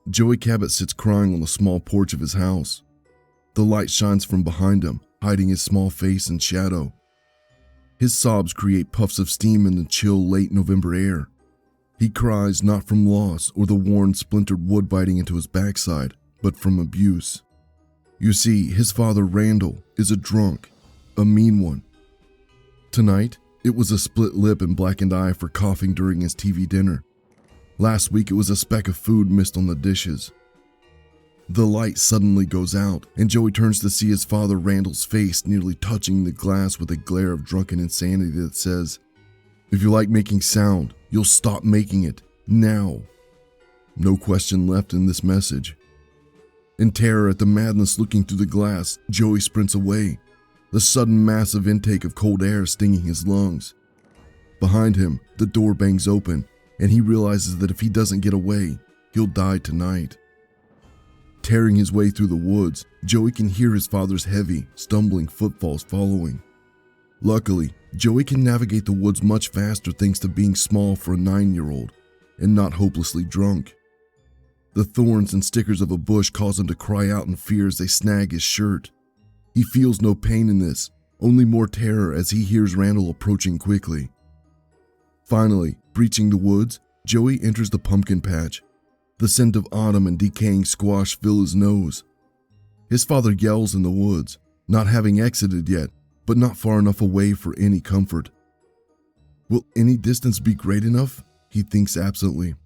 Joey Cabot sits crying on the small porch of his house. The light shines from behind him, hiding his small face in shadow. His sobs create puffs of steam in the chill late November air. He cries not from loss or the worn, splintered wood biting into his backside, but from abuse. You see, his father, Randall, is a drunk, a mean one. Tonight, it was a split lip and blackened eye for coughing during his TV dinner. Last week, it was a speck of food missed on the dishes. The light suddenly goes out, and Joey turns to see his father, Randall's face nearly touching the glass with a glare of drunken insanity that says, "If you like making sound, you'll stop making it, now." No question left in this message. In terror at the madness looking through the glass, Joey sprints away, the sudden massive intake of cold air stinging his lungs. Behind him, the door bangs open, and he realizes that if he doesn't get away, he'll die tonight. Tearing his way through the woods, Joey can hear his father's heavy, stumbling footfalls following. Luckily, Joey can navigate the woods much faster thanks to being small for a 9-year-old and not hopelessly drunk. The thorns and stickers of a bush cause him to cry out in fear as they snag his shirt. He feels no pain in this, only more terror as he hears Randall approaching quickly. Finally, breaching the woods, Joey enters the pumpkin patch. The scent of autumn and decaying squash fill his nose. His father yells in the woods, not having exited yet, but not far enough away for any comfort. Will any distance be great enough? He thinks absently.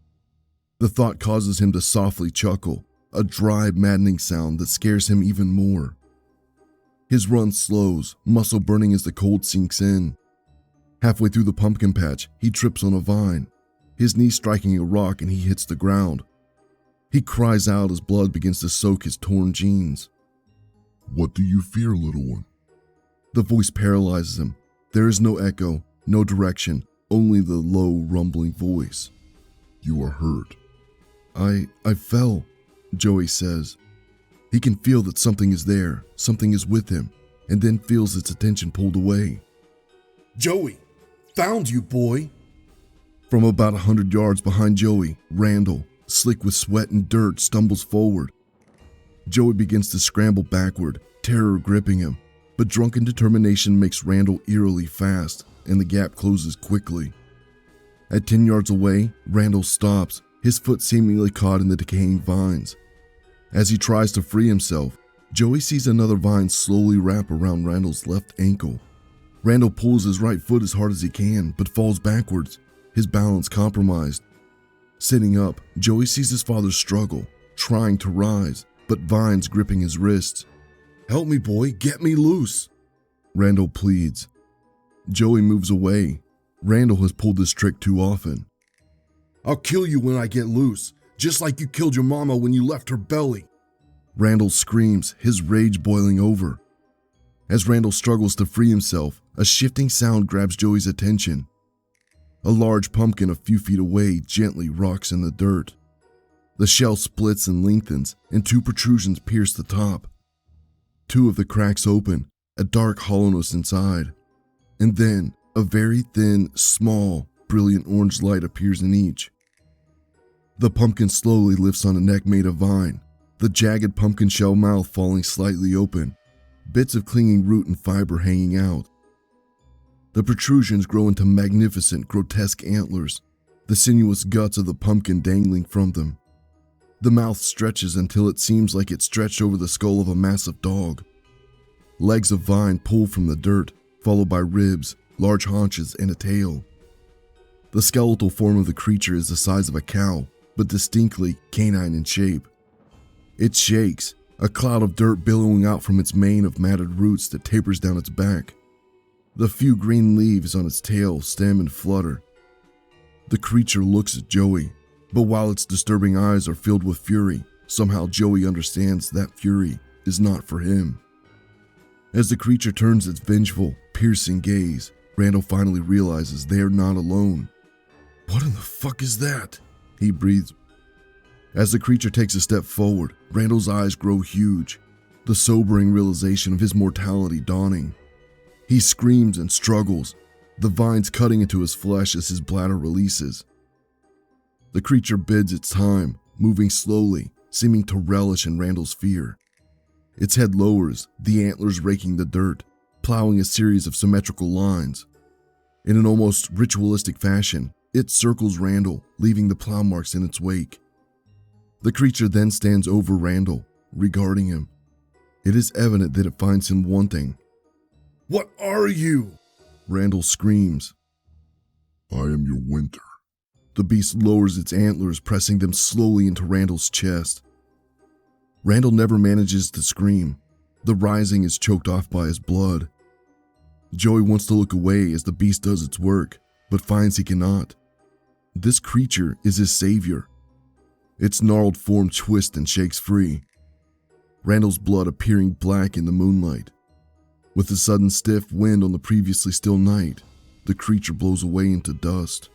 The thought causes him to softly chuckle, a dry, maddening sound that scares him even more. His run slows, muscle burning as the cold sinks in. Halfway through the pumpkin patch, he trips on a vine, his knee striking a rock, and he hits the ground. He cries out as blood begins to soak his torn jeans. "What do you fear, little one?" The voice paralyzes him. There is no echo, no direction, only the low, rumbling voice. "You are hurt." I fell," Joey says. He can feel that something is there, something is with him, and then feels its attention pulled away. "Joey, found you, boy!" From about 100 yards behind Joey, Randall, slick with sweat and dirt, stumbles forward. Joey begins to scramble backward, terror gripping him, but drunken determination makes Randall eerily fast, and the gap closes quickly. At 10 yards away, Randall stops, his foot seemingly caught in the decaying vines. As he tries to free himself, Joey sees another vine slowly wrap around Randall's left ankle. Randall pulls his right foot as hard as he can, but falls backwards, his balance compromised. Sitting up, Joey sees his father struggle, trying to rise, but vines gripping his wrists. "Help me, boy, get me loose," Randall pleads. Joey moves away. Randall has pulled this trick too often. "I'll kill you when I get loose, just like you killed your mama when you left her belly," Randall screams, his rage boiling over. As Randall struggles to free himself, a shifting sound grabs Joey's attention. A large pumpkin a few feet away gently rocks in the dirt. The shell splits and lengthens, and 2 protrusions pierce the top. 2 of the cracks open, a dark hollowness inside. And then, a very thin, small, brilliant orange light appears in each. The pumpkin slowly lifts on a neck made of vine, the jagged pumpkin shell mouth falling slightly open, bits of clinging root and fiber hanging out. The protrusions grow into magnificent, grotesque antlers, the sinuous guts of the pumpkin dangling from them. The mouth stretches until it seems like it stretched over the skull of a massive dog. Legs of vine pull from the dirt, followed by ribs, large haunches, and a tail. The skeletal form of the creature is the size of a cow, but distinctly canine in shape. It shakes, a cloud of dirt billowing out from its mane of matted roots that tapers down its back. The few green leaves on its tail stem and flutter. The creature looks at Joey, but while its disturbing eyes are filled with fury, somehow Joey understands that fury is not for him. As the creature turns its vengeful, piercing gaze, Randall finally realizes they are not alone. "What in the fuck is that?" he breathes. As the creature takes a step forward, Randall's eyes grow huge, the sobering realization of his mortality dawning. He screams and struggles, the vines cutting into his flesh as his bladder releases. The creature bides its time, moving slowly, seeming to relish in Randall's fear. Its head lowers, the antlers raking the dirt, plowing a series of symmetrical lines. In an almost ritualistic fashion, it circles Randall, leaving the plow marks in its wake. The creature then stands over Randall, regarding him. It is evident that it finds him wanting. "What are you?" Randall screams. I am your winter. The beast lowers its antlers, pressing them slowly into Randall's chest. Randall never manages to scream. The rising is choked off by his blood. Joey wants to look away as the beast does its work, but finds he cannot. This creature is his savior. Its gnarled form twists and shakes free, Randall's blood appearing black in the moonlight. With a sudden stiff wind on the previously still night, the creature blows away into dust.